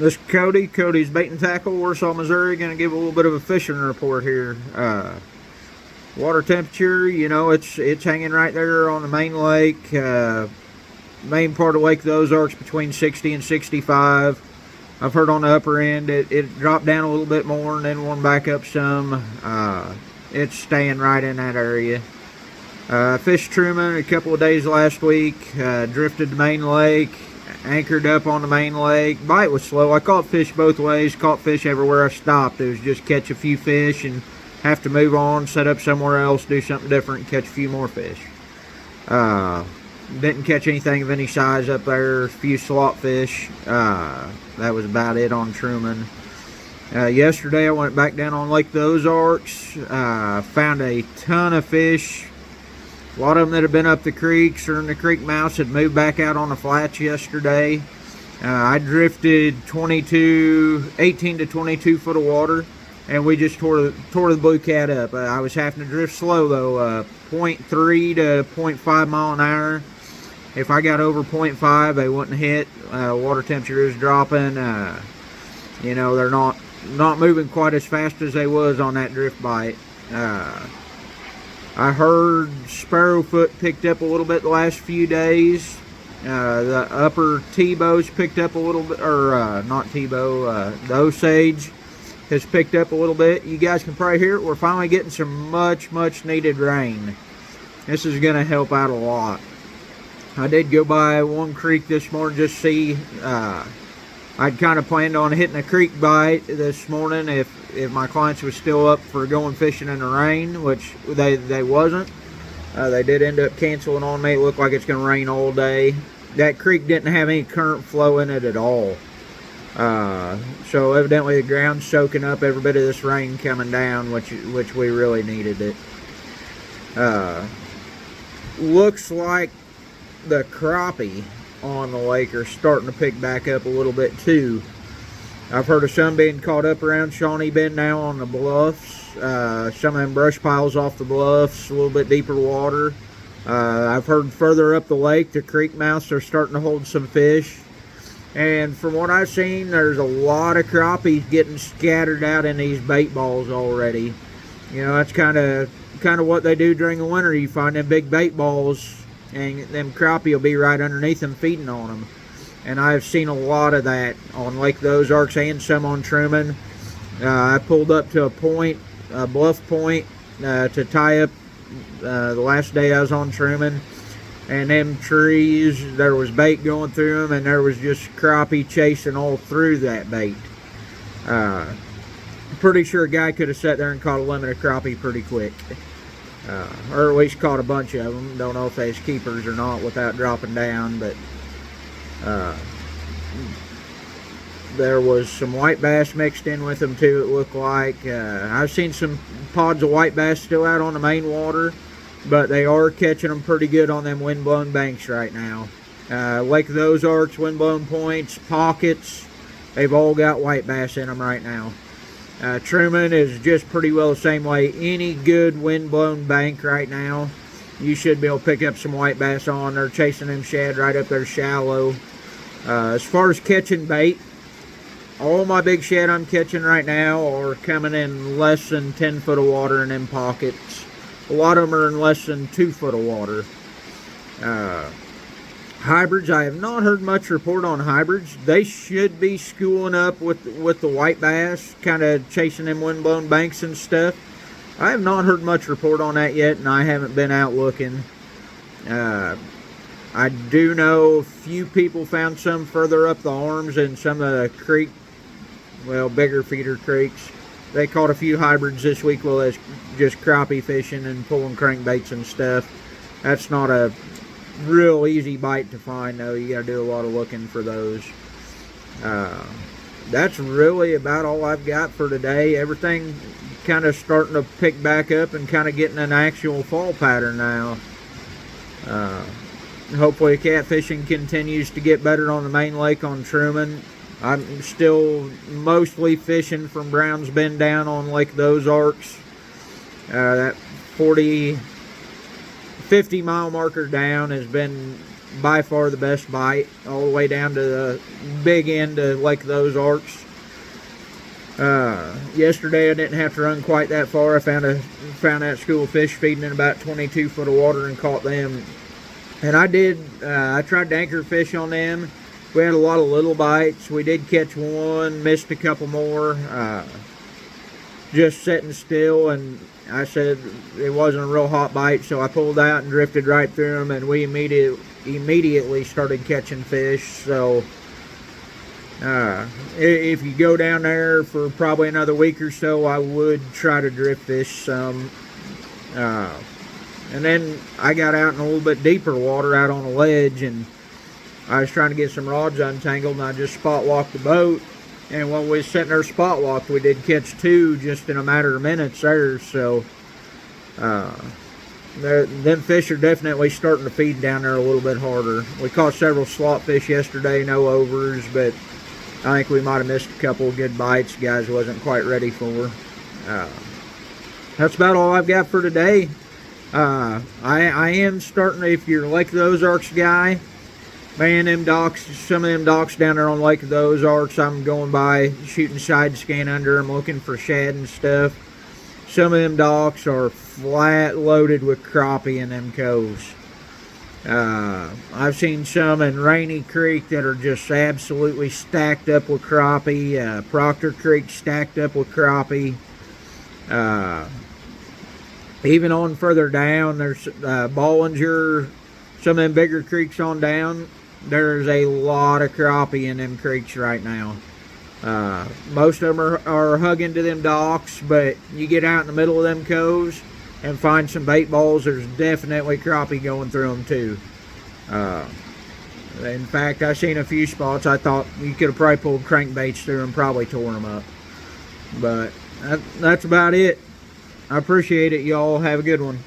This is Cody. Cody's Bait and Tackle, Warsaw, Missouri. Going to give a little bit of a fishing report here. Water temperature, you know, it's hanging right there on the main lake. Main part of Lake Ozarks between 60 and 65. I've heard on the upper end it dropped down a little bit more and then warmed back up some. It's staying right in that area. Fished Truman a couple of days last week. Drifted the main lake. Anchored up on the main lake. Bite was slow. I caught fish both ways. Caught fish everywhere I stopped. It was just catch a few fish and have to move on, set up somewhere else, do something different, and catch a few more fish. Didn't catch anything of any size up there. A few slot fish. That was about it on Truman. Yesterday I went back down on Lake Ozarks. Found a ton of fish. A lot of them that had been up the creeks or in the creek mouths had moved back out on the flats yesterday. I drifted 18 to 22 foot of water, and we just tore the blue cat up. I was having to drift slow though, 0.3 to 0.5 mile an hour. If I got over 0.5, they wouldn't hit. Water temperature is dropping. You know, they're not moving quite as fast as they was on that drift bite. I heard sparrowfoot picked up a little bit the last few days. The upper T-bows picked up a little bit, or not T-bow, the Osage has picked up a little bit. You guys can probably hear it. We're finally getting some much needed rain. This is going to help out a lot. I did go by one creek this morning just to see. I'd kind of planned on hitting a creek bite this morning if my clients was still up for going fishing in the rain, which they wasn't. They did end up canceling on me. It looked like it's going to rain all day. That creek didn't have any current flow in it at all. So evidently the ground's soaking up every bit of this rain coming down, which we really needed it. Looks like the crappie on the lake are starting to pick back up a little bit too. I've heard of some being caught up around Shawnee Bend now on the bluffs. Some of them brush piles off the bluffs, a little bit deeper water. I've heard further up the lake, the creek mouths are starting to hold some fish. And from what I've seen, there's a lot of crappies getting scattered out in these bait balls already. You know, that's kind of what they do during the winter. You find them big bait balls, and them crappie will be right underneath them feeding on them. And I've seen a lot of that on Lake Ozarks and some on Truman. I pulled up to a bluff point to tie up the last day I was on Truman. And them trees, there was bait going through them, and there was just crappie chasing all through that bait. Pretty sure a guy could have sat there and caught a limit of crappie pretty quick. Or at least caught a bunch of them. Don't know if they's keepers or not without dropping down, but there was some white bass mixed in with them too, it looked like. I've seen some pods of white bass still out on the main water, but they are catching them pretty good on them windblown banks right now. Lake Ozarks, windblown points, pockets, they've all got white bass in them right now. Truman is just pretty well the same way. Any good windblown bank right now, you should be able to pick up some white bass on. They're chasing them shad right up there shallow. As far as catching bait, all my big shad I'm catching right now are coming in less than 10 foot of water in them pockets. A lot of them are in less than 2 foot of water. Hybrids, I have not heard much report on hybrids. They should be schooling up with the white bass, kind of chasing them windblown banks and stuff. I have not heard much report on that yet, and I haven't been out looking. I do know a few people found some further up the arms in some of the creek, well, bigger feeder creeks. They caught a few hybrids this week while it's just crappie fishing and pulling crankbaits and stuff. That's not a real easy bite to find though. You gotta do a lot of looking for those. That's really about all I've got for today. Everything kind of starting to pick back up and kind of getting an actual fall pattern now. Hopefully catfishing continues to get better on the main lake on Truman. I'm still mostly fishing from Browns Bend down on Lake Ozarks. That 50 mile marker down has been by far the best bite, all the way down to the big end of Lake of the Ozarks. Yesterday I didn't have to run quite that far. I found that school of fish feeding in about 22 foot of water and caught them. And I tried to anchor fish on them. We had a lot of little bites. We did catch one, missed a couple more. Just sitting still, and I said it wasn't a real hot bite, so I pulled out and drifted right through them, and we immediately started catching fish. So if you go down there for probably another week or so, I would try to drift fish some. And then I got out in a little bit deeper water out on a ledge, and I was trying to get some rods untangled, and I just spot walked the boat. And when we was sitting there spot walked, we did catch two just in a matter of minutes there. So them fish are definitely starting to feed down there a little bit harder. We caught several slot fish yesterday, no overs, but I think we might have missed a couple of good bites guys wasn't quite ready for. That's about all I've got for today. I am starting, if you're a Lake of the Ozarks guy, man, them docks, some of them docks down there on Lake of the Ozarks, I'm going by shooting side scan under them, looking for shad and stuff. Some of them docks are flat loaded with crappie in them coves. I've seen some in Rainy Creek that are just absolutely stacked up with crappie. Proctor Creek stacked up with crappie. Even on further down, there's Bollinger, some of them bigger creeks on down. There's a lot of crappie in them creeks right now. Most of them are hugging to them docks, but you get out in the middle of them coves and find some bait balls, there's definitely crappie going through them too. In fact, I seen a few spots I thought you could have probably pulled crankbaits through and probably tore them up. But that's about it. I appreciate it, y'all. Have a good one.